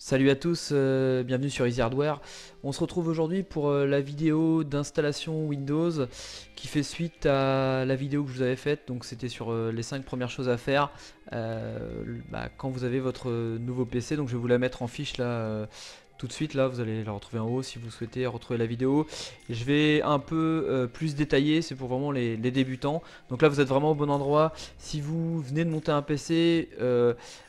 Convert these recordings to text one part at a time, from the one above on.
Salut à tous, bienvenue sur Easy Hardware. On se retrouve aujourd'hui pour la vidéo d'installation Windows qui fait suite à la vidéo que je vous avais faite. Donc c'était sur les 5 premières choses à faire quand vous avez votre nouveau PC. Donc je vais vous la mettre en fiche là tout de suite. Là vous allez la retrouver en haut si vous souhaitez retrouver la vidéo. Et je vais un peu plus détailler, c'est pour vraiment les débutants. Donc là vous êtes vraiment au bon endroit. Si vous venez de monter un PC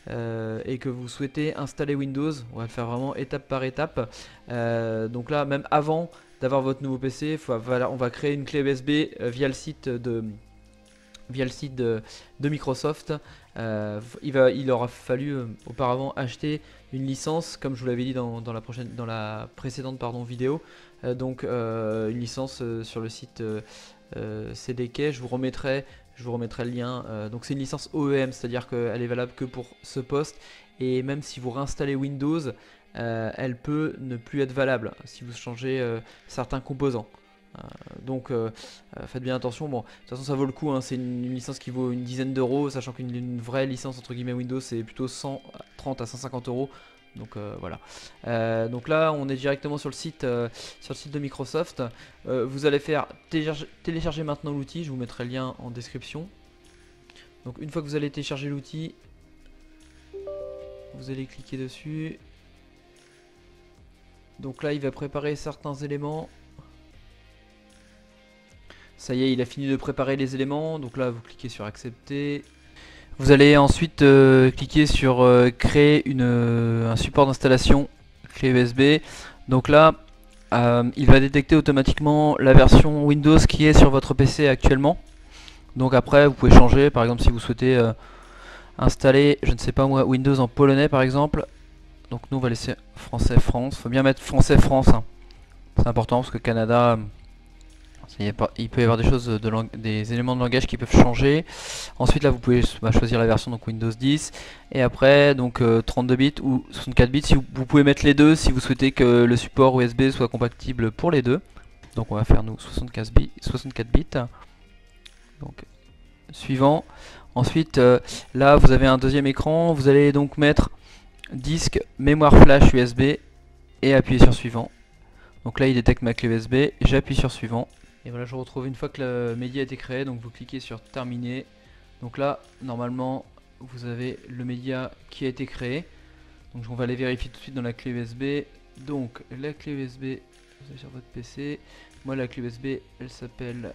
et que vous souhaitez installer Windows, on va le faire vraiment étape par étape. Donc là, même avant d'avoir votre nouveau PC, on va créer une clé USB via le site de Microsoft. Il aura fallu auparavant acheter une licence, comme je vous l'avais dit dans la précédente vidéo. Une licence sur le site CDK. Je vous remettrai le lien. Donc c'est une licence OEM, c'est-à-dire qu'elle est valable que pour ce poste. Et même si vous réinstallez Windows, elle peut ne plus être valable si vous changez certains composants. Faites bien attention. Bon, de toute façon ça vaut le coup, hein. C'est une licence qui vaut une dizaine d'euros, sachant qu'une vraie licence entre guillemets Windows c'est plutôt 130 à 150 euros. Donc voilà. Donc là on est directement sur le site de Microsoft. Vous allez faire télécharger maintenant l'outil, je vous mettrai le lien en description. Donc une fois que vous allez télécharger l'outil, vous allez cliquer dessus. Donc là il va préparer certains éléments. Ça y est, il a fini de préparer les éléments. Donc là vous cliquez sur accepter. Vous allez ensuite cliquer sur créer un support d'installation clé USB. Donc là il va détecter automatiquement la version Windows qui est sur votre PC actuellement. Donc après vous pouvez changer, par exemple si vous souhaitez installer, je ne sais pas moi, Windows en polonais par exemple. Donc nous on va laisser français France, faut bien mettre français France, hein. C'est important parce que Canada, il peut y avoir des choses, des éléments de langage qui peuvent changer. Ensuite là vous pouvez choisir la version, donc Windows 10. Et après donc 32 bits ou 64 bits, si vous pouvez mettre les deux si vous souhaitez que le support USB soit compatible pour les deux. Donc on va faire nous 64 bits. Donc suivant. Ensuite là vous avez un deuxième écran, vous allez donc mettre disque, mémoire flash USB et appuyer sur suivant. Donc là il détecte ma clé USB, j'appuie sur suivant. Et voilà, je retrouve une fois que le média a été créé, donc vous cliquez sur terminer. Donc là, normalement, vous avez le média qui a été créé. Donc on va aller vérifier tout de suite dans la clé USB. Donc la clé USB, vous avez sur votre PC. Moi la clé USB, elle s'appelle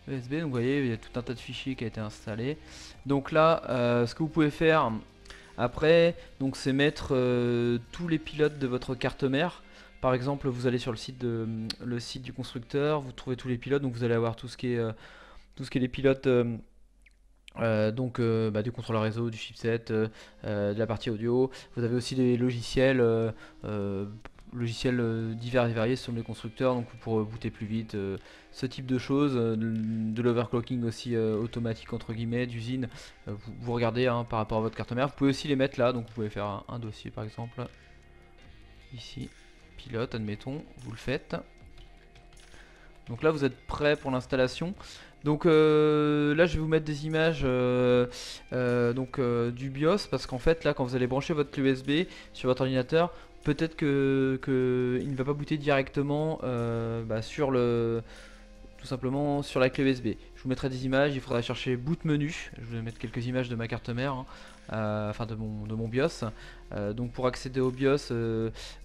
USB. Donc vous voyez, il y a tout un tas de fichiers qui a été installé. Donc là, ce que vous pouvez faire après, donc c'est mettre tous les pilotes de votre carte mère. Par exemple, vous allez sur le site du constructeur, vous trouvez tous les pilotes, donc vous allez avoir tout ce qui est les pilotes du contrôleur réseau, du chipset, de la partie audio. Vous avez aussi des logiciels, divers et variés selon les constructeurs, donc pour booter plus vite, ce type de choses, de l'overclocking aussi automatique entre guillemets, d'usine. Vous regardez hein, par rapport à votre carte mère. Vous pouvez aussi les mettre là, donc vous pouvez faire un dossier par exemple ici. Pilote, admettons, vous le faites. Donc là vous êtes prêt pour l'installation. Donc là je vais vous mettre des images du BIOS, parce qu'en fait là quand vous allez brancher votre clé USB sur votre ordinateur, peut-être que il ne va pas booter directement tout simplement sur la clé USB. Je vous mettrai des images, il faudra chercher boot menu. Je vais mettre quelques images de ma carte mère, hein, enfin de mon BIOS. Donc pour accéder au BIOS,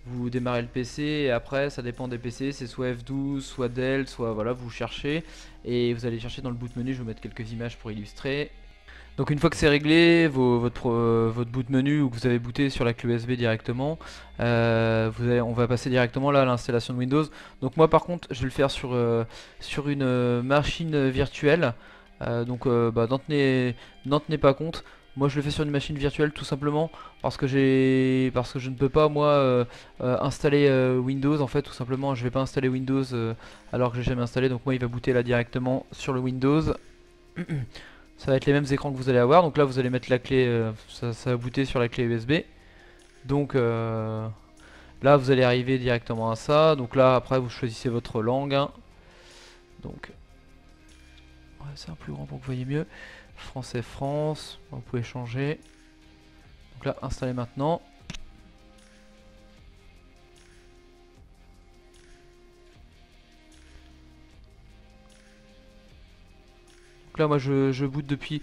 vous démarrez le PC et après ça dépend des PC, c'est soit F12, soit Dell, soit voilà, vous cherchez et vous allez chercher dans le boot menu. Je vais vous mettre quelques images pour illustrer. Donc une fois que c'est réglé, votre boot menu ou que vous avez booté sur la clé USB directement, on va passer directement là à l'installation de Windows. Donc moi par contre je vais le faire sur une machine virtuelle, n'en tenez pas compte. Moi je le fais sur une machine virtuelle tout simplement parce que je ne peux pas moi installer Windows en fait, tout simplement je vais pas installer Windows alors que j'ai jamais installé. Donc moi il va booter là directement sur le Windows. Ça va être les mêmes écrans que vous allez avoir. Donc là vous allez mettre la clé, ça va booter sur la clé USB. Donc là vous allez arriver directement à ça. Donc là après vous choisissez votre langue, hein. Donc ouais, c'est un plus grand pour que vous voyez mieux. Français France, vous pouvez changer. Donc là, installer maintenant. Donc là, moi je boot depuis.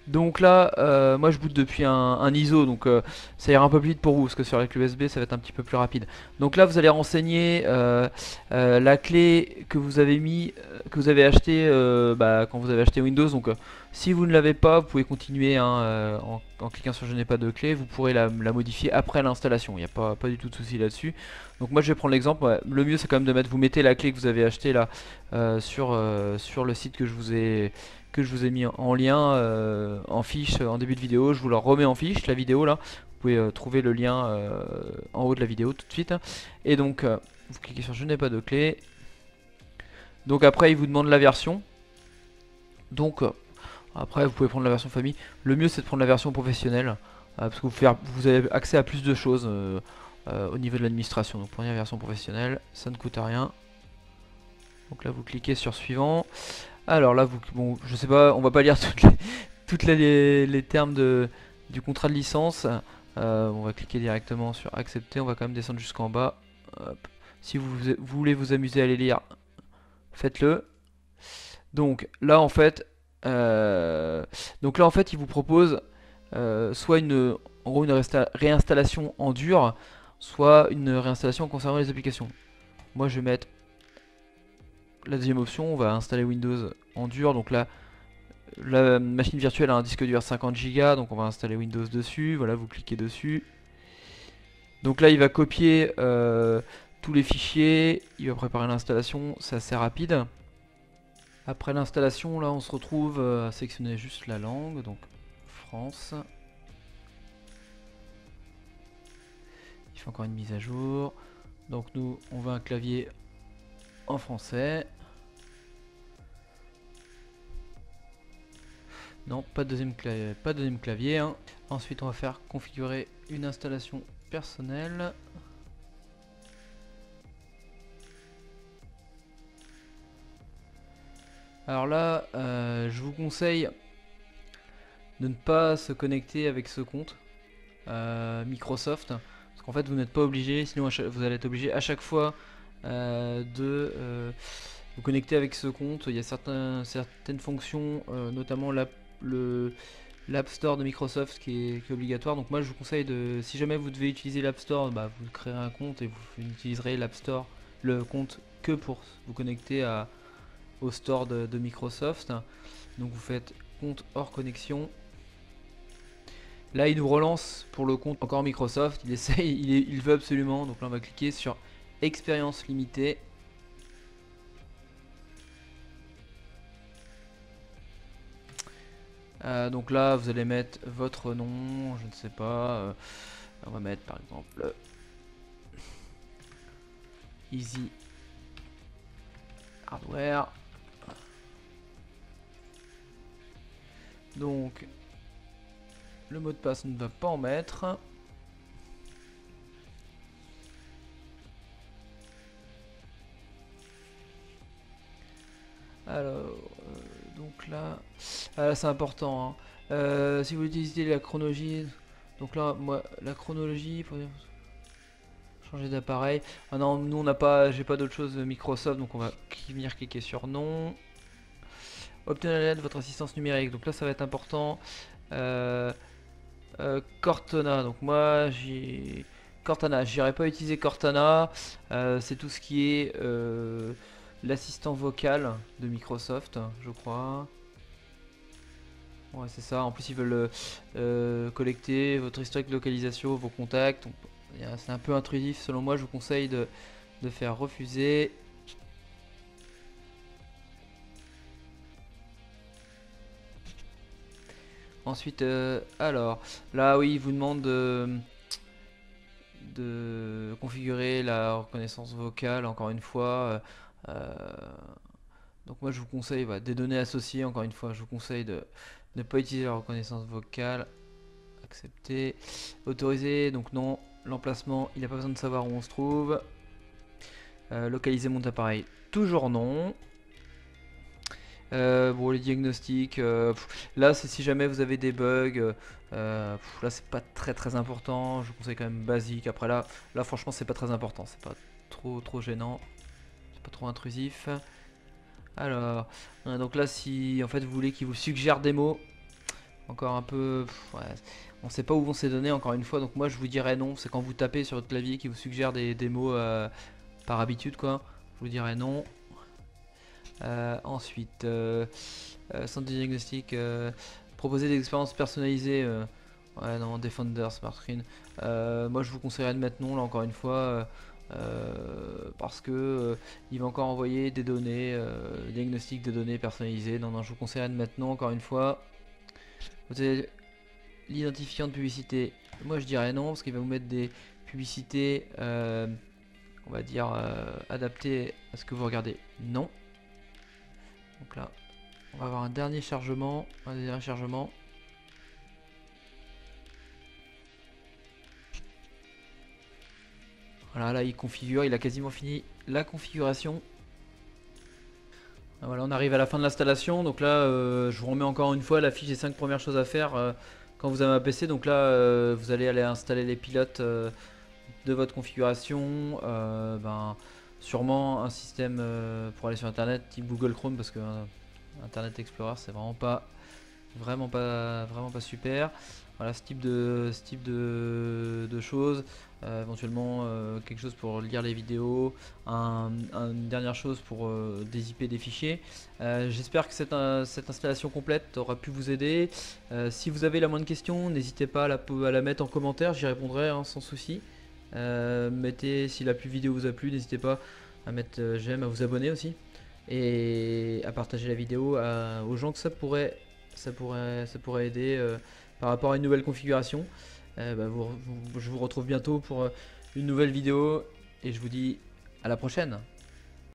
Donc là, moi je boot depuis un ISO, donc ça ira un peu plus vite pour vous, parce que sur la clé USB ça va être un petit peu plus rapide. Donc là, vous allez renseigner la clé que vous avez mis, que vous avez acheté quand vous avez acheté Windows. Donc si vous ne l'avez pas, vous pouvez continuer hein, en cliquant sur je n'ai pas de clé, vous pourrez la modifier après l'installation. Il n'y a pas du tout de souci là-dessus. Donc moi je vais prendre l'exemple. Ouais, le mieux c'est quand même de mettre, vous mettez la clé que vous avez achetée là sur le site que je vous ai mis en lien, en fiche en début de vidéo. Je vous la remets en fiche, la vidéo là. Vous pouvez trouver le lien en haut de la vidéo tout de suite. Et donc, vous cliquez sur je n'ai pas de clé. Donc après, il vous demande la version. Donc, après, vous pouvez prendre la version famille. Le mieux, c'est de prendre la version professionnelle. Parce que vous avez accès à plus de choses au niveau de l'administration. Donc, prenez la version professionnelle, ça ne coûte rien. Donc là, vous cliquez sur suivant. Alors là, bon, je sais pas, on va pas lire toutes les termes du contrat de licence. On va cliquer directement sur accepter. On va quand même descendre jusqu'en bas. Hop. Si vous voulez vous amuser à les lire, faites-le. Donc là en fait, il vous propose soit en gros une réinstallation en dur, soit une réinstallation concernant les applications. Moi, je vais mettre la deuxième option. On va installer Windows en dur. Donc là, la machine virtuelle a un disque dur 50 Go, donc on va installer Windows dessus. Voilà, vous cliquez dessus. Donc là, il va copier tous les fichiers. Il va préparer l'installation. C'est assez rapide. Après l'installation, là, on se retrouve à sélectionner juste la langue. Donc France. Il fait encore une mise à jour. Donc nous, on veut un clavier en français. Non, pas de deuxième clavier. Hein. Ensuite, on va faire configurer une installation personnelle. Alors là, je vous conseille de ne pas se connecter avec ce compte Microsoft. Parce qu'en fait, vous n'êtes pas obligé, sinon vous allez être obligé à chaque fois de vous connecter avec ce compte. Il y a certaines fonctions, notamment l'App Store de Microsoft qui est obligatoire. Donc moi je vous conseille de, si jamais vous devez utiliser l'App Store, vous créerez un compte et vous n'utiliserez l'App Store, le compte, que pour vous connecter au store de Microsoft. Donc vous faites compte hors connexion. Là il nous relance pour le compte encore Microsoft, il essaye, il veut absolument. Donc là on va cliquer sur expérience limitée. Donc là vous allez mettre votre nom, je ne sais pas, on va mettre par exemple Easy Hardware. Donc le mot de passe on ne va pas en mettre. Alors donc là, c'est important hein. Si vous utilisez la chronologie, donc là moi la chronologie pour changer d'appareil. Ah non, nous on n'a pas, j'ai pas d'autre chose de Microsoft, donc on va venir cliquer sur non. Obtenir l'aide de votre assistance numérique, donc là ça va être important. Cortana, donc moi j'ai Cortana, j'irai pas utiliser Cortana. C'est tout ce qui est l'assistant vocal de Microsoft, je crois. Ouais, c'est ça. En plus, ils veulent collecter votre historique de localisation, vos contacts. C'est un peu intrusif, selon moi. Je vous conseille de faire refuser. Ensuite, alors, là, oui, il vous demande de configurer la reconnaissance vocale, encore une fois. Donc moi je vous conseille des données associées, encore une fois je vous conseille de ne pas utiliser la reconnaissance vocale. Accepter, autoriser, donc non. L'emplacement, il n'a pas besoin de savoir où on se trouve. Localiser mon appareil, toujours non. Bon, les diagnostics, là c'est si jamais vous avez des bugs, là c'est pas très important, je vous conseille quand même basique. Après là franchement c'est pas très important, c'est pas trop gênant, c'est pas trop intrusif. Alors, donc là si en fait vous voulez qu'il vous suggère des mots, encore un peu, ouais, on sait pas où vont ces données encore une fois, donc moi je vous dirais non, c'est quand vous tapez sur votre clavier qui vous suggère des mots par habitude quoi, je vous dirais non. Ensuite, centre de diagnostic, proposer des expériences personnalisées. Ouais, non, Defender, Smart Screen. Moi, je vous conseillerais de mettre non, là, encore une fois, parce que il va encore envoyer des données, diagnostic des données personnalisées. Non, non, je vous conseillerais de mettre non, encore une fois. Vous avez l'identifiant de publicité. Moi, je dirais non, parce qu'il va vous mettre des publicités, on va dire, adaptées à ce que vous regardez. Non. Donc là, on va avoir un dernier chargement, Voilà, là il configure, il a quasiment fini la configuration. Voilà, on arrive à la fin de l'installation. Donc là, je vous remets encore une fois la fiche des 5 premières choses à faire quand vous avez un PC. Donc là, vous allez aller installer les pilotes de votre configuration. Sûrement un système pour aller sur internet type Google Chrome, parce que Internet Explorer c'est vraiment pas super. Voilà, ce type de choses. Éventuellement quelque chose pour lire les vidéos, une dernière chose pour des IP des fichiers. J'espère que cette installation complète aura pu vous aider. Si vous avez la moindre question, n'hésitez pas à la mettre en commentaire, j'y répondrai hein, sans souci. Si la vidéo vous a plu, n'hésitez pas à mettre j'aime, à vous abonner aussi et à partager la vidéo aux gens que ça pourrait aider par rapport à une nouvelle configuration. Je vous retrouve bientôt pour une nouvelle vidéo et je vous dis à la prochaine.